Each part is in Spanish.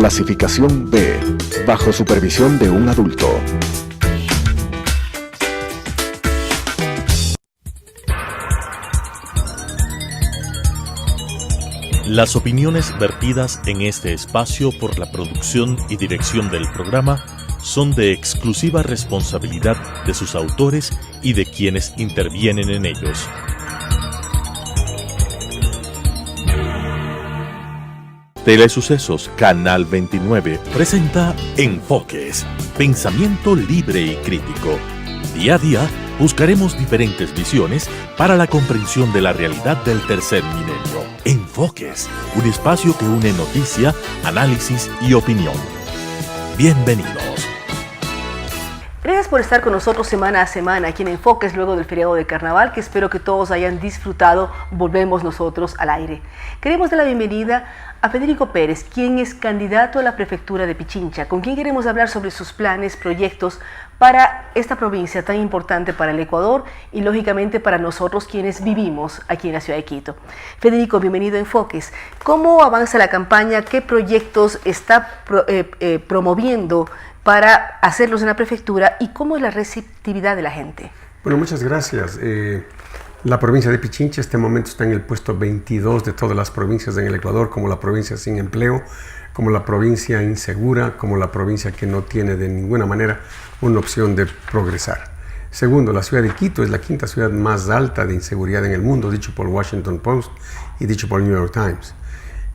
Clasificación B, bajo supervisión de un adulto. Las opiniones vertidas en este espacio por la producción y dirección del programa son de exclusiva responsabilidad de sus autores y de quienes intervienen en ellos. Telesucesos Canal 29 presenta Enfoques, pensamiento libre y crítico. Día a día buscaremos diferentes visiones para la comprensión de la realidad del tercer milenio. Enfoques, un espacio que une noticia, análisis y opinión. Bienvenidos. Gracias por estar con nosotros semana a semana aquí en Enfoques luego del feriado de Carnaval, que espero que todos hayan disfrutado. Volvemos nosotros al aire. Queremos dar la bienvenida a Federico Pérez, quien es candidato a la prefectura de Pichincha, con quien queremos hablar sobre sus planes, proyectos para esta provincia tan importante para el Ecuador y lógicamente para nosotros quienes vivimos aquí en la ciudad de Quito. Federico, bienvenido a Enfoques. ¿Cómo avanza la campaña? ¿Qué proyectos está promoviendo para hacerlos en la prefectura y cómo es la receptividad de la gente? Bueno, muchas gracias. La provincia de Pichincha en este momento está en el puesto 22 de todas las provincias en el Ecuador, como la provincia sin empleo, como la provincia insegura, como la provincia que no tiene de ninguna manera una opción de progresar. Segundo, la ciudad de Quito es la quinta ciudad más alta de inseguridad en el mundo, dicho por Washington Post y dicho por New York Times.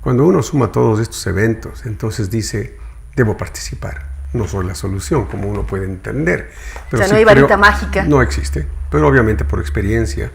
Cuando uno suma todos estos eventos, entonces dice, debo participar. No soy la solución, como uno puede entender. Pero o sea, no hay varita mágica. No existe, pero obviamente por experiencia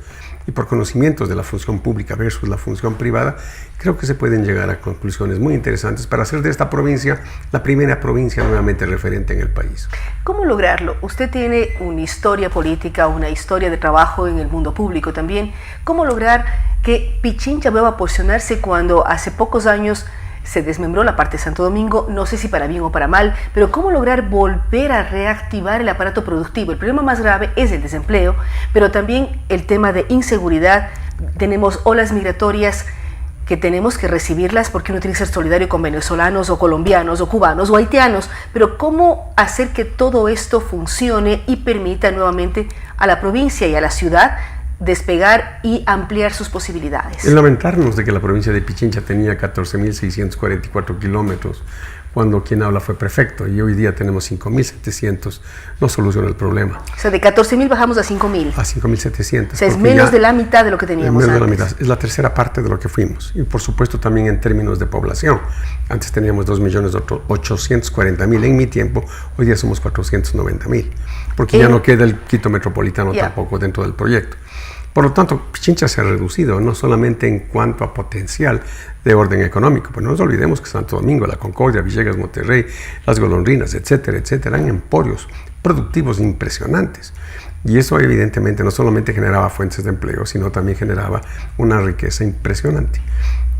y por conocimientos de la función pública versus la función privada, creo que se pueden llegar a conclusiones muy interesantes para hacer de esta provincia la primera provincia nuevamente referente en el país. ¿Cómo lograrlo? Usted tiene una historia política, una historia de trabajo en el mundo público también. ¿Cómo lograr que Pichincha vuelva a posicionarse cuando hace pocos años se desmembró la parte de Santo Domingo, no sé si para bien o para mal, pero cómo lograr volver a reactivar el aparato productivo? El problema más grave es el desempleo, pero también el tema de inseguridad. Tenemos olas migratorias que tenemos que recibirlas porque uno tiene que ser solidario con venezolanos o colombianos o cubanos o haitianos, pero cómo hacer que todo esto funcione y permita nuevamente a la provincia y a la ciudad despegar y ampliar sus posibilidades. El lamentarnos de que la provincia de Pichincha tenía 14.644 kilómetros cuando quien habla fue prefecto y hoy día tenemos 5.700, no soluciona el problema. O sea, de 14.000 bajamos a 5.000. A 5.700. O sea, es menos de la mitad de lo que teníamos antes. Menos de la mitad, es la tercera parte de lo que fuimos. Y por supuesto también en términos de población. Antes teníamos 2.840.000 en mi tiempo, hoy día somos 490.000. Porque ya no queda el Quito metropolitano tampoco dentro del proyecto. Por lo tanto, Pichincha se ha reducido, no solamente en cuanto a potencial de orden económico, pues no nos olvidemos que Santo Domingo, La Concordia, Villegas, Monterrey, Las Golondrinas, etcétera, etcétera, eran emporios productivos impresionantes. Y eso evidentemente no solamente generaba fuentes de empleo, sino también generaba una riqueza impresionante.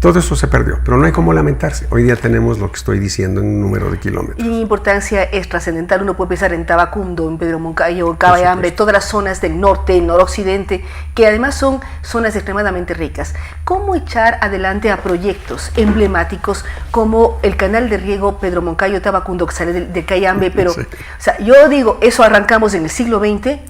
Todo eso se perdió, pero no hay cómo lamentarse. Hoy día tenemos lo que estoy diciendo en número de kilómetros. Y mi importancia es trascendental. Uno puede pensar en Tabacundo, en Pedro Moncayo, en Cayambe, todas las zonas del norte, el noroccidente, que además son zonas extremadamente ricas. ¿Cómo echar adelante a proyectos emblemáticos como el canal de riego Pedro Moncayo, Tabacundo, que sale de Cayambe? Pero, sí. O sea, yo digo, eso arrancamos en el siglo XX.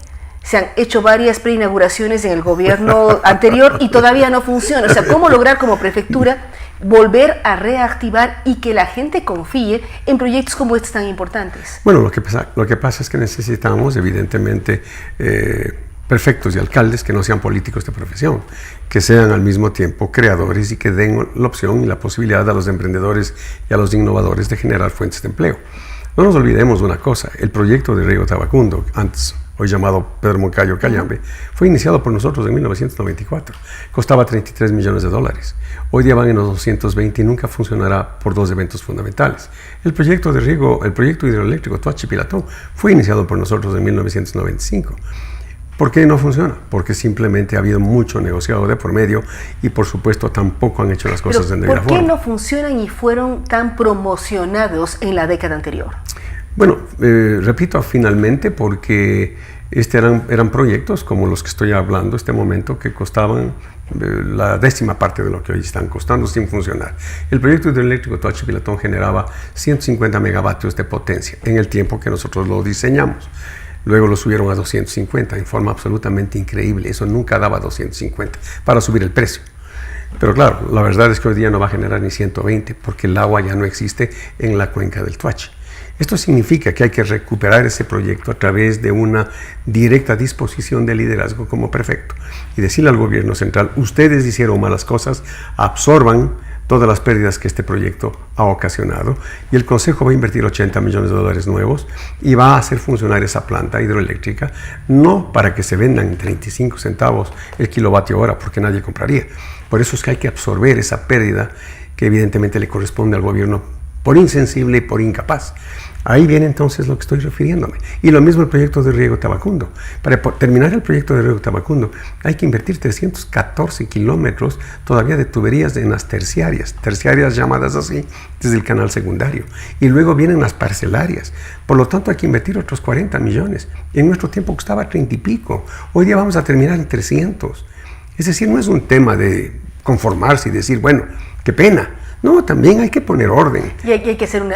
Se han hecho varias preinauguraciones en el gobierno anterior y todavía no funciona. O sea, ¿cómo lograr como prefectura volver a reactivar y que la gente confíe en proyectos como estos tan importantes? Bueno, lo que pasa es que necesitamos, evidentemente, prefectos y alcaldes que no sean políticos de profesión, que sean al mismo tiempo creadores y que den la opción y la posibilidad a los emprendedores y a los innovadores de generar fuentes de empleo. No nos olvidemos de una cosa, el proyecto de riego Tabacundo, antes hoy llamado Pedro Moncayo Cayambe, fue iniciado por nosotros en 1994. Costaba $33 millones. Hoy día van en los 220 y nunca funcionará por dos eventos fundamentales. El proyecto de riego, el proyecto hidroeléctrico Toachi-Pilatón fue iniciado por nosotros en 1995. ¿Por qué no funciona? Porque simplemente ha habido mucho negociado de por medio y por supuesto tampoco han hecho las cosas en debida forma. ¿Por qué no funcionan y fueron tan promocionados en la década anterior? Bueno, repito, finalmente porque eran proyectos como los que estoy hablando este momento que costaban la 10ª parte de lo que hoy están costando sin funcionar. El proyecto hidroeléctrico Toachi-Pilatón generaba 150 megavatios de potencia en el tiempo que nosotros lo diseñamos. Luego lo subieron a 250 en forma absolutamente increíble. Eso nunca daba 250 para subir el precio. Pero claro, la verdad es que hoy día no va a generar ni 120 porque el agua ya no existe en la cuenca del Toachi. Esto significa que hay que recuperar ese proyecto a través de una directa disposición de liderazgo como prefecto y decirle al gobierno central: ustedes hicieron malas cosas, absorban todas las pérdidas que este proyecto ha ocasionado, y el Consejo va a invertir $80 millones nuevos y va a hacer funcionar esa planta hidroeléctrica, no para que se vendan en 35 centavos el kilovatio hora, porque nadie compraría. Por eso es que hay que absorber esa pérdida que evidentemente le corresponde al gobierno por insensible y por incapaz. Ahí viene entonces lo que estoy refiriéndome. Y lo mismo el proyecto de riego Tabacundo. Para terminar el proyecto de riego Tabacundo hay que invertir 314 kilómetros todavía de tuberías en las terciarias llamadas así, desde el canal secundario. Y luego vienen las parcelarias. Por lo tanto hay que invertir otros 40 millones. En nuestro tiempo costaba 30 y pico. Hoy día vamos a terminar en 300. Es decir, no es un tema de conformarse y decir, bueno, qué pena. No, también hay que poner orden. Y hay que hacer un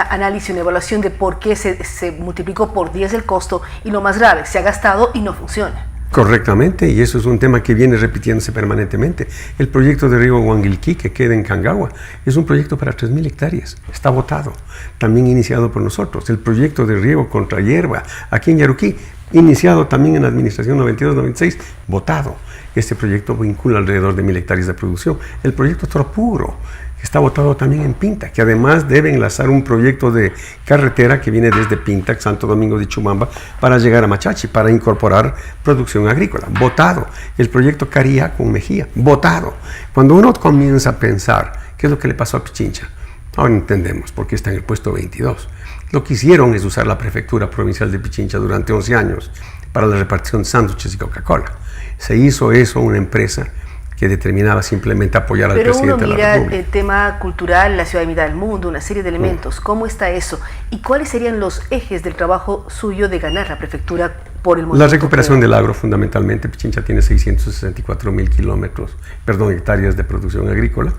análisis, una evaluación de por qué se multiplicó por 10 el costo, y lo más grave, se ha gastado y no funciona. Correctamente, y eso es un tema que viene repitiéndose permanentemente. El proyecto de riego Huanguilquí, que queda en Cangagua, es un proyecto para 3.000 hectáreas. Está votado, también iniciado por nosotros. El proyecto de riego contra hierba, aquí en Yaruquí, iniciado también en la administración 92-96, votado. Este proyecto vincula alrededor de 1.000 hectáreas de producción. El proyecto Tropuro, que está votado también en Pinta, que además debe enlazar un proyecto de carretera que viene desde Pinta, Santo Domingo de Chumamba, para llegar a Machachi, para incorporar producción agrícola. Votado. El proyecto Caría con Mejía. Votado. Cuando uno comienza a pensar qué es lo que le pasó a Pichincha, ahora entendemos por qué está en el puesto 22. Lo que hicieron es usar la prefectura provincial de Pichincha durante 11 años para la repartición de sándwiches y Coca-Cola. Se hizo eso una empresa que determinaba simplemente apoyar al presidente de la República. Pero uno mira el tema cultural, la ciudad de mitad del mundo, una serie de elementos. ¿Cómo está eso? ¿Y cuáles serían los ejes del trabajo suyo de ganar la prefectura por el momento? La recuperación del agro, fundamentalmente. Pichincha tiene 664.000 hectáreas de producción agrícola,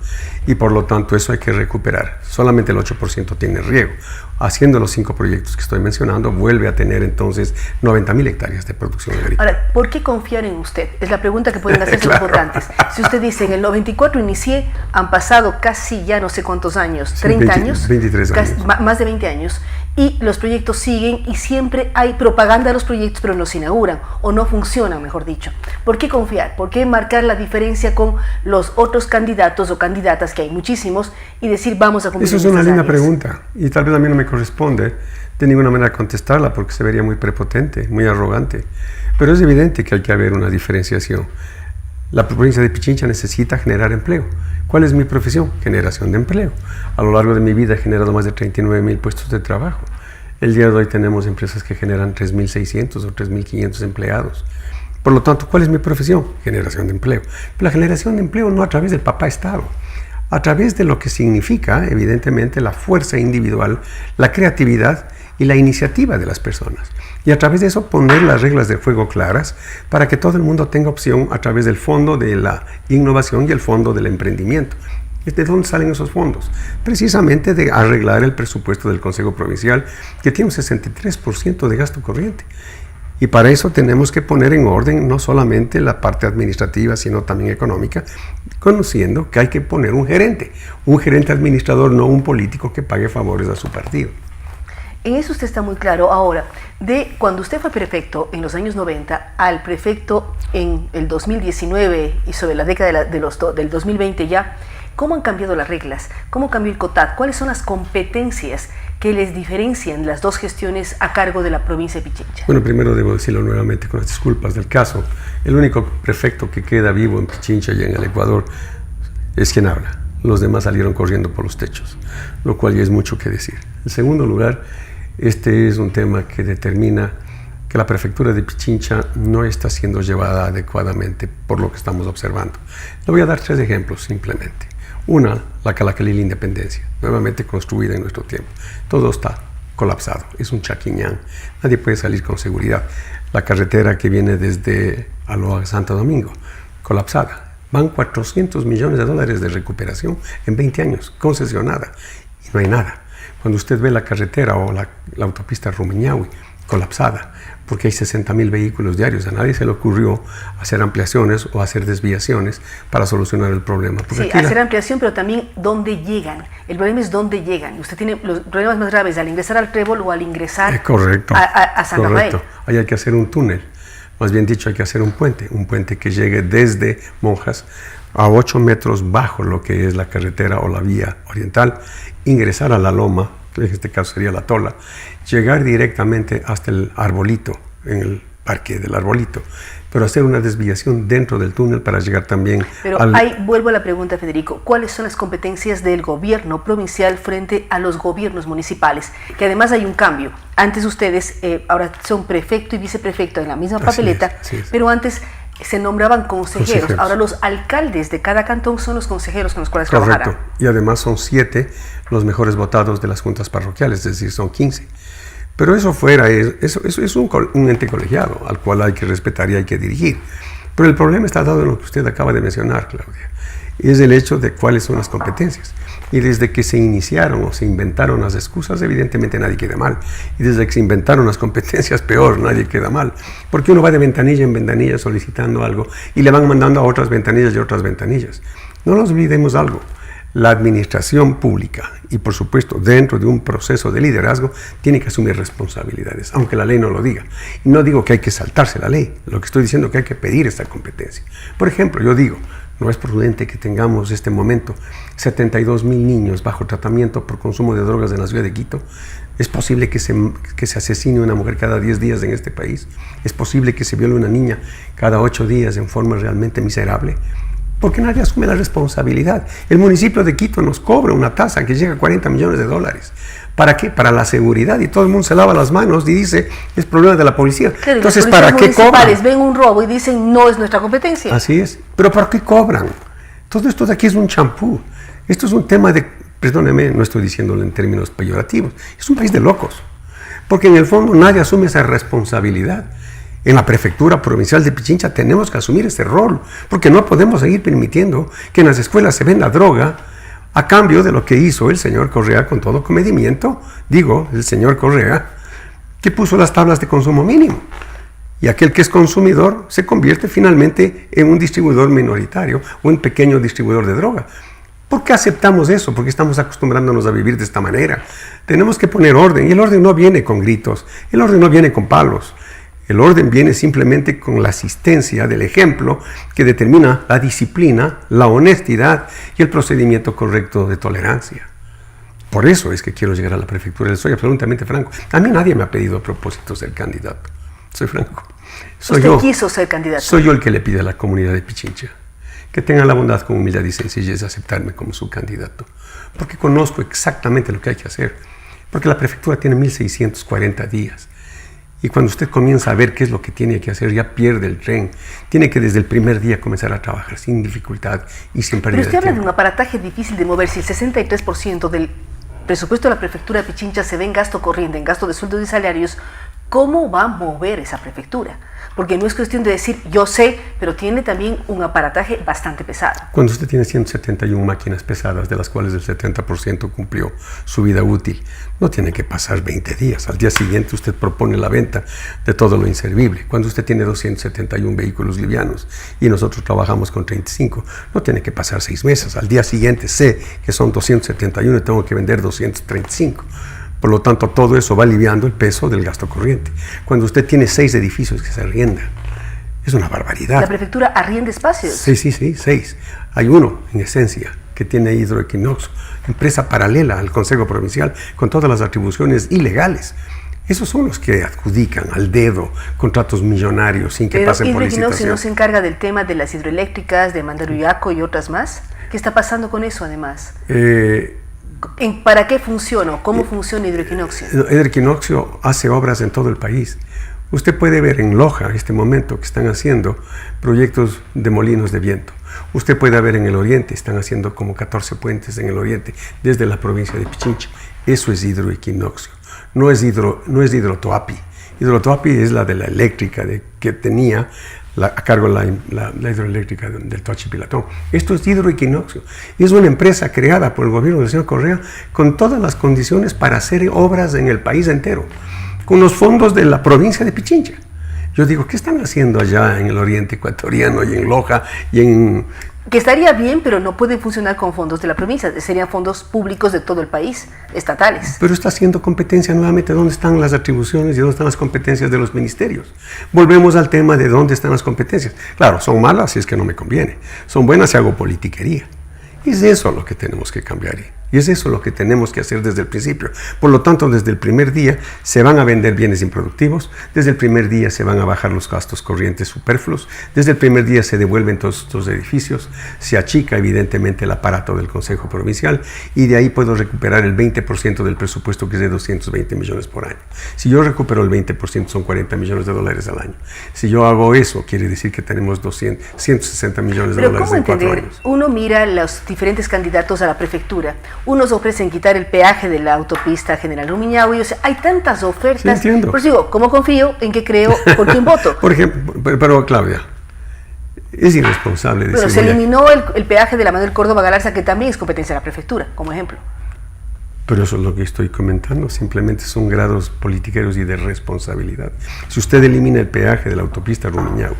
y por lo tanto eso hay que recuperar. Solamente el 8% tiene riego. Haciendo los 5 proyectos que estoy mencionando, vuelve a tener entonces 90.000 hectáreas de producción agrícola. Ahora, ¿por qué confiar en usted? Es la pregunta que pueden hacer sus Claro. votantes. Si usted dice, en el 94 inicié, han pasado casi ya no sé cuántos años, Sí, 30 años, 23 años. más de 20 años, y los proyectos siguen y siempre hay propaganda de los proyectos, pero no se inauguran o no funcionan, mejor dicho. ¿Por qué confiar? ¿Por qué marcar la diferencia con los otros candidatos o candidatas, que hay muchísimos, y decir vamos a cumplir? Eso es una linda pregunta, y tal vez a mí no me corresponde de ninguna manera contestarla, porque se vería muy prepotente, muy arrogante. Pero es evidente que hay que haber una diferenciación. La provincia de Pichincha necesita generar empleo. ¿Cuál es mi profesión? Generación de empleo. A lo largo de mi vida he generado más de 39.000 puestos de trabajo. El día de hoy tenemos empresas que generan 3.600 o 3.500 empleados. Por lo tanto, ¿cuál es mi profesión? Generación de empleo. Pero la generación de empleo no a través del papá Estado, a través de lo que significa, evidentemente, la fuerza individual, la creatividad y la iniciativa de las personas. Y a través de eso poner las reglas de juego claras para que todo el mundo tenga opción a través del fondo de la innovación y el fondo del emprendimiento. ¿De dónde salen esos fondos? Precisamente de arreglar el presupuesto del Consejo Provincial, que tiene un 63% de gasto corriente. Y para eso tenemos que poner en orden no solamente la parte administrativa, sino también económica, conociendo que hay que poner un gerente administrador, no un político que pague favores a su partido. En eso usted está muy claro. Ahora, de cuando usted fue prefecto en los años 90 al prefecto en el 2019 y sobre la década del 2020 ya, ¿cómo han cambiado las reglas? ¿Cómo cambió el COTAD? ¿Cuáles son las competencias que les diferencian las dos gestiones a cargo de la provincia de Pichincha? Bueno, primero debo decirlo nuevamente con las disculpas del caso. El único prefecto que queda vivo en Pichincha y en el Ecuador es quien habla. Los demás salieron corriendo por los techos, lo cual ya es mucho que decir. En segundo lugar, este es un tema que determina que la prefectura de Pichincha no está siendo llevada adecuadamente por lo que estamos observando. Le voy a dar 3 ejemplos simplemente. Una, la Calacalí Independencia, nuevamente construida en nuestro tiempo. Todo está colapsado, es un chaquiñán, nadie puede salir con seguridad. La carretera que viene desde Aloa a Santo Domingo, colapsada. Van 400 millones de dólares de recuperación en 20 años, concesionada, y no hay nada. Cuando usted ve la carretera o la autopista Rumiñahui colapsada, porque hay 60.000 vehículos diarios, a nadie se le ocurrió hacer ampliaciones o hacer desviaciones para solucionar el problema. Sí, hacer ampliación, pero también dónde llegan. El problema es dónde llegan. Usted tiene los problemas más graves al ingresar al Trébol o al ingresar a San Rafael. Ahí hay que hacer un túnel. Más bien dicho, hay que hacer un puente que llegue desde Monjas a 8 metros bajo lo que es la carretera o la vía oriental, ingresar a la loma, que en este caso sería la Tola, llegar directamente hasta el Arbolito, en el parque del Arbolito, pero hacer una desviación dentro del túnel para llegar también ahí vuelvo a la pregunta, Federico, ¿cuáles son las competencias del gobierno provincial frente a los gobiernos municipales? Que además hay un cambio. Antes ustedes, ahora son prefecto y viceprefecto en la misma papeleta, así es. Pero antes se nombraban consejeros. Ahora los alcaldes de cada cantón son los consejeros con los cuales trabajarán. Correcto, y además son 7 los mejores votados de las juntas parroquiales, es decir, son 15. Pero eso es un ente colegiado al cual hay que respetar y hay que dirigir. Pero el problema está dado en lo que usted acaba de mencionar, Claudia, y es el hecho de cuáles son las competencias. Y desde que se iniciaron o se inventaron las excusas, evidentemente nadie queda mal. Y desde que se inventaron las competencias, peor, nadie queda mal. Porque uno va de ventanilla en ventanilla solicitando algo y le van mandando a otras ventanillas y otras ventanillas. No nos olvidemos algo. La administración pública, y por supuesto dentro de un proceso de liderazgo, tiene que asumir responsabilidades, aunque la ley no lo diga. Y no digo que hay que saltarse la ley, lo que estoy diciendo es que hay que pedir esta competencia. Por ejemplo, yo digo, no es prudente que tengamos este momento 72,000 niños bajo tratamiento por consumo de drogas en la ciudad de Quito. ¿Es posible que se asesine una mujer cada 10 días en este país? ¿Es posible que se viole una niña cada 8 días en forma realmente miserable? Porque nadie asume la responsabilidad. El municipio de Quito nos cobra una tasa que llega a 40 millones de dólares. ¿Para qué? Para la seguridad, y todo el mundo se lava las manos y dice, es problema de la policía. Claro, entonces, ¿para qué cobran? Ven un robo y dicen, no es nuestra competencia. Así es. ¿Pero para qué cobran? Todo esto de aquí es un champú. Esto es un tema de, perdóneme, no estoy diciéndolo en términos peyorativos, es un país de locos. Porque en el fondo nadie asume esa responsabilidad. En la prefectura provincial de Pichincha tenemos que asumir este rol, porque no podemos seguir permitiendo que en las escuelas se venda droga a cambio de lo que hizo el señor Correa con todo comedimiento, digo, el señor Correa, que puso las tablas de consumo mínimo. Y aquel que es consumidor se convierte finalmente en un distribuidor minoritario, un pequeño distribuidor de droga. ¿Por qué aceptamos eso? Porque estamos acostumbrándonos a vivir de esta manera. Tenemos que poner orden, y el orden no viene con gritos, el orden no viene con palos. El orden viene simplemente con la asistencia del ejemplo que determina la disciplina, la honestidad y el procedimiento correcto de tolerancia. Por eso es que quiero llegar a la prefectura. Les soy absolutamente franco. A mí nadie me ha pedido a propósito ser candidato. Soy franco. ¿Usted quiso ser candidato? Soy yo el que le pide a la comunidad de Pichincha que tengan la bondad, con humildad y sencillez de aceptarme como su candidato. Porque conozco exactamente lo que hay que hacer. Porque la prefectura tiene 1.640 días. Y cuando usted comienza a ver qué es lo que tiene que hacer, ya pierde el tren. Tiene que desde el primer día comenzar a trabajar sin dificultad y sin pérdida de tiempo. Pero usted habla de un aparataje difícil de mover. Si el 63% del presupuesto de la prefectura de Pichincha se ve en gasto corriente, en gasto de sueldos y salarios, ¿cómo va a mover esa prefectura? Porque no es cuestión de decir, yo sé, pero tiene también un aparataje bastante pesado. Cuando usted tiene 171 máquinas pesadas, de las cuales el 70% cumplió su vida útil, no tiene que pasar 20 días. Al día siguiente usted propone la venta de todo lo inservible. Cuando usted tiene 271 vehículos livianos y nosotros trabajamos con 35, no tiene que pasar 6 meses. Al día siguiente sé que son 271 y tengo que vender 235. Por lo tanto, todo eso va aliviando el peso del gasto corriente. Cuando usted tiene 6 edificios que se arriendan, es una barbaridad. ¿La prefectura arrienda espacios? Sí, 6. Hay uno, en esencia, que tiene Hidroequinox, empresa paralela al Consejo Provincial, con todas las atribuciones ilegales. Esos son los que adjudican al dedo contratos millonarios sin que pasen por licitación. ¿Pero Hidroequinox no se encarga del tema de las hidroeléctricas, de Mandaruyaco y otras más? ¿Qué está pasando con eso, además? ¿Para qué funciona? ¿Cómo funciona Hidroequinoxio? Hidroequinoxio hace obras en todo el país. Usted puede ver en Loja, en este momento, que están haciendo proyectos de molinos de viento. Usted puede ver en el oriente, están haciendo como 14 puentes en el oriente, desde la provincia de Pichincha. Eso es Hidroequinoxio. No es Hidrotoapi. Hidrotoapi es la de la eléctrica que tenía a cargo de la hidroeléctrica del Toachi-Pilatón. Esto es Hidroequinoccio. Es una empresa creada por el gobierno del señor Correa con todas las condiciones para hacer obras en el país entero, con los fondos de la provincia de Pichincha. Yo digo, ¿qué están haciendo allá en el oriente ecuatoriano y en Loja y en... Que estaría bien, pero no pueden funcionar con fondos de la provincia, serían fondos públicos de todo el país, estatales. Pero está haciendo competencia nuevamente. ¿Dónde están las atribuciones y dónde están las competencias de los ministerios? Volvemos al tema de dónde están las competencias. Claro, son malas si es que no me conviene. Son buenas si hago politiquería. Y es eso lo que tenemos que cambiar. Y es eso lo que tenemos que hacer desde el principio. Por lo tanto, desde el primer día se van a vender bienes improductivos, desde el primer día se van a bajar los gastos corrientes superfluos, desde el primer día se devuelven todos estos edificios, se achica evidentemente el aparato del Consejo Provincial y de ahí puedo recuperar el 20% del presupuesto, que es de 220 millones por año. Si yo recupero el 20% son 40 millones de dólares al año. Si yo hago eso, quiere decir que tenemos 160 millones de dólares en 4 años. Uno mira los diferentes candidatos a la prefectura. Unos ofrecen quitar el peaje de la autopista General Rumiñahui. O sea, hay tantas ofertas. Sí, entiendo. Por eso digo, ¿cómo confío? ¿En qué creo? ¿Por quién voto? Por ejemplo, pero Claudia, es irresponsable decir... Bueno, se eliminó el peaje de la Manuel Córdoba Galarza, que también es competencia de la prefectura, como ejemplo. Pero eso es lo que estoy comentando, simplemente son grados politiqueros y de responsabilidad. Si usted elimina el peaje de la autopista Rumiñahui,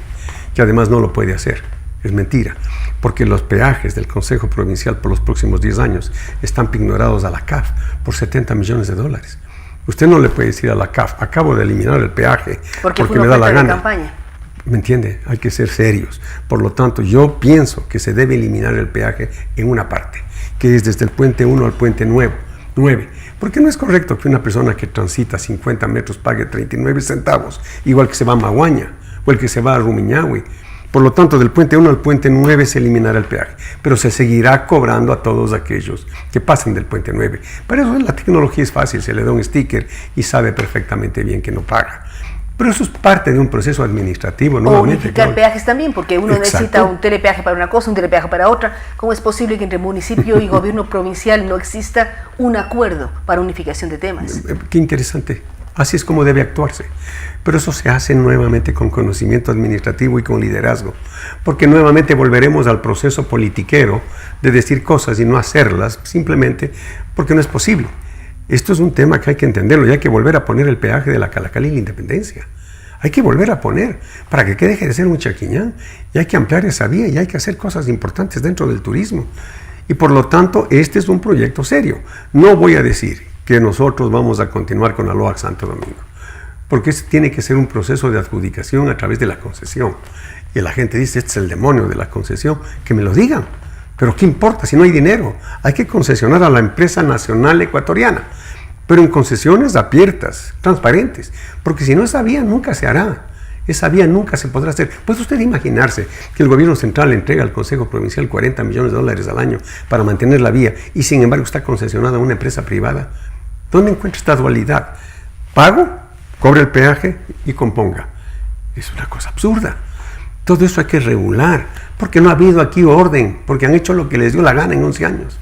que además no lo puede hacer, es mentira, porque los peajes del Consejo Provincial por los próximos 10 años están pignorados a la CAF por 70 millones de dólares. Usted no le puede decir a la CAF, acabo de eliminar el peaje porque me da la gana. ¿Me entiende? Hay que ser serios. Por lo tanto, yo pienso que se debe eliminar el peaje en una parte, que es desde el puente 1 al puente 9. Porque no es correcto que una persona que transita 50 metros pague 39 centavos, igual que se va a Maguaña o el que se va a Rumiñahui. Por lo tanto, del puente 1 al puente 9 se eliminará el peaje, pero se seguirá cobrando a todos aquellos que pasen del puente 9. Para eso la tecnología es fácil, se le da un sticker y sabe perfectamente bien que no paga. Pero eso es parte de un proceso administrativo. O unificar peajes también, porque uno necesita un telepeaje para una cosa, un telepeaje para otra. ¿Cómo es posible que entre municipio y gobierno provincial no exista un acuerdo para unificación de temas? Qué interesante. Así es como debe actuarse. Pero eso se hace nuevamente con conocimiento administrativo y con liderazgo. Porque nuevamente volveremos al proceso politiquero de decir cosas y no hacerlas, simplemente porque no es posible. Esto es un tema que hay que entenderlo y hay que volver a poner el peaje de la Calacalí y la Independencia. Hay que volver a poner para que deje de ser un chaquiñán y hay que ampliar esa vía y hay que hacer cosas importantes dentro del turismo. Y por lo tanto, este es un proyecto serio. No voy a decir que nosotros vamos a continuar con Aloha Santo Domingo, porque este tiene que ser un proceso de adjudicación a través de la concesión. Y la gente dice, este es el demonio de la concesión, que me lo digan. Pero ¿qué importa si no hay dinero? Hay que concesionar a la empresa nacional ecuatoriana, pero en concesiones abiertas, transparentes, porque si no, esa vía nunca se hará. Esa vía nunca se podrá hacer. ¿Puede usted imaginarse que el gobierno central le entrega al Consejo Provincial 40 millones de dólares al año para mantener la vía y sin embargo está concesionada a una empresa privada? ¿Dónde encuentra esta dualidad? Pago, cobre el peaje y componga. Es una cosa absurda. Todo eso hay que regular, porque no ha habido aquí orden, porque han hecho lo que les dio la gana en 11 años.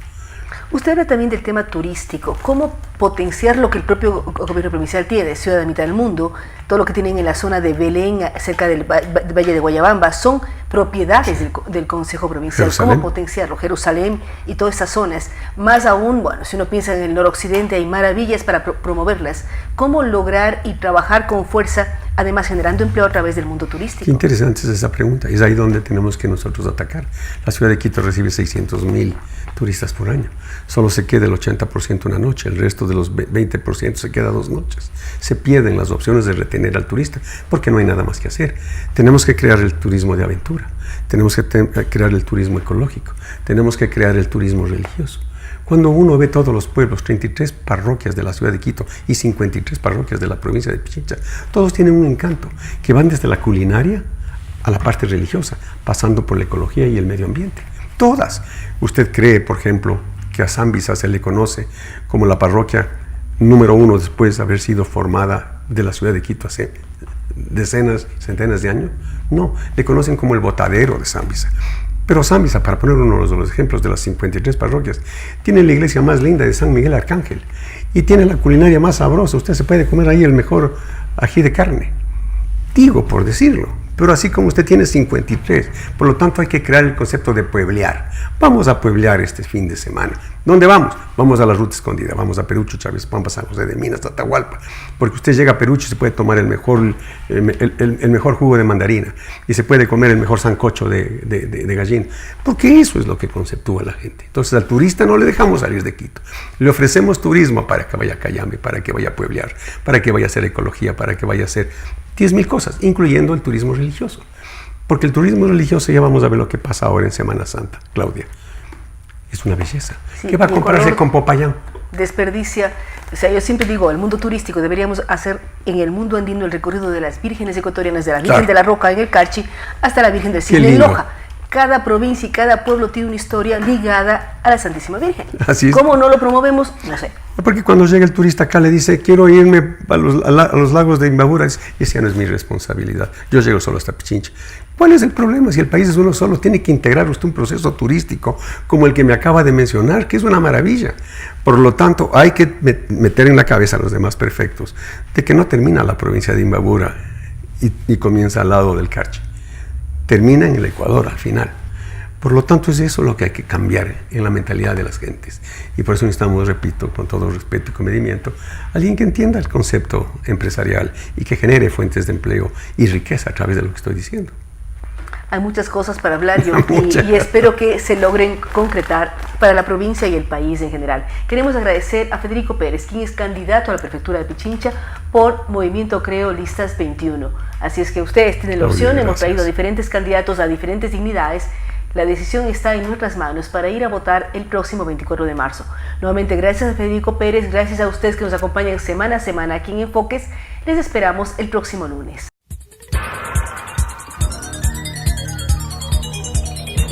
Usted habla también del tema turístico, cómo potenciar lo que el propio gobierno provincial tiene, Ciudad de Mitad del Mundo, todo lo que tienen en la zona de Belén, cerca del Valle de Guayabamba, son propiedades del Consejo Provincial. Jerusalén. ¿Cómo potenciarlo? Jerusalén y todas estas zonas. Más aún, bueno, si uno piensa en el noroccidente, hay maravillas para promoverlas. ¿Cómo lograr y trabajar con fuerza, además generando empleo a través del mundo turístico? Qué interesante es esa pregunta. Es ahí donde tenemos que nosotros atacar. La ciudad de Quito recibe 600,000 turistas por año. Solo se queda el 80% una noche, el resto de los 20% se queda 2 noches. Se pierden las opciones de retener al turista porque no hay nada más que hacer. Tenemos que crear el turismo de aventura, tenemos que crear el turismo ecológico, tenemos que crear el turismo religioso. Cuando uno ve todos los pueblos, 33 parroquias de la ciudad de Quito y 53 parroquias de la provincia de Pichincha, todos tienen un encanto que van desde la culinaria a la parte religiosa, pasando por la ecología y el medio ambiente. Todas. ¿Usted cree, por ejemplo, que a Zambisa se le conoce como la parroquia número 1 después de haber sido formada de la ciudad de Quito hace decenas, centenas de años? No, le conocen como el botadero de Zambisa. Pero Zambisa, para poner uno de los ejemplos de las 53 parroquias, tiene la iglesia más linda de San Miguel Arcángel y tiene la culinaria más sabrosa. Usted se puede comer ahí el mejor ají de carne. Digo por decirlo, pero así como usted tiene 53. Por lo tanto, hay que crear el concepto de pueblear. Vamos a pueblear este fin de semana. ¿Dónde vamos? Vamos a la Ruta Escondida, vamos a Perucho, Chávez, Pampa, San José de Minas, Atahualpa, porque usted llega a Perucho y se puede tomar el mejor jugo de mandarina y se puede comer el mejor sancocho de gallina, porque eso es lo que conceptúa la gente. Entonces, al turista no le dejamos salir de Quito, le ofrecemos turismo para que vaya a Cayambe, para que vaya a pueblear, para que vaya a hacer ecología, para que vaya a hacer 10.000 cosas, incluyendo el turismo religioso, porque el turismo religioso, ya vamos a ver lo que pasa ahora en Semana Santa, Claudia. Es una belleza. Sí, ¿Qué va a compararse con Popayán? Desperdicia. O sea, yo siempre digo, el mundo turístico deberíamos hacer en el mundo andino el recorrido de las vírgenes ecuatorianas, de la Virgen de la Roca en el Carchi hasta la Virgen del Cisne en Loja. Cada provincia y cada pueblo tiene una historia ligada a la Santísima Virgen. Así es. ¿Cómo no lo promovemos? No sé. Porque cuando llega el turista acá le dice, quiero irme a los lagos de Imbabura, y esa no es mi responsabilidad. Yo llego solo hasta Pichincha. ¿Cuál es el problema? Si el país es uno solo, tiene que integrar usted un proceso turístico como el que me acaba de mencionar, que es una maravilla. Por lo tanto, hay que meter en la cabeza a los demás perfectos de que no termina la provincia de Imbabura y comienza al lado del Carchi. Termina en el Ecuador al final. Por lo tanto, es eso lo que hay que cambiar en la mentalidad de las gentes. Y por eso necesitamos, repito, con todo respeto y comedimiento, alguien que entienda el concepto empresarial y que genere fuentes de empleo y riqueza a través de lo que estoy diciendo. Hay muchas cosas para hablar y espero que se logren concretar para la provincia y el país en general. Queremos agradecer a Federico Pérez, quien es candidato a la prefectura de Pichincha por Movimiento Creo Listas 21. Así es que ustedes tienen la opción, hemos traído diferentes candidatos a diferentes dignidades. La decisión está en nuestras manos para ir a votar el próximo 24 de marzo. Nuevamente, gracias a Federico Pérez, gracias a ustedes que nos acompañan semana a semana aquí en Enfoques. Les esperamos el próximo lunes.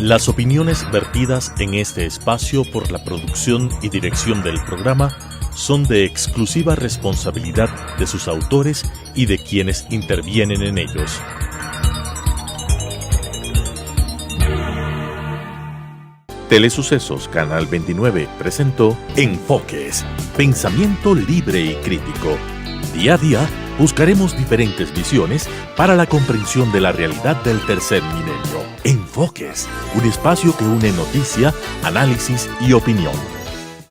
Las opiniones vertidas en este espacio por la producción y dirección del programa son de exclusiva responsabilidad de sus autores y de quienes intervienen en ellos. Telesucesos Canal 29 presentó Enfoques, pensamiento libre y crítico. Día a día buscaremos diferentes visiones para la comprensión de la realidad del tercer milenio. Enfoques, un espacio que une noticia, análisis y opinión.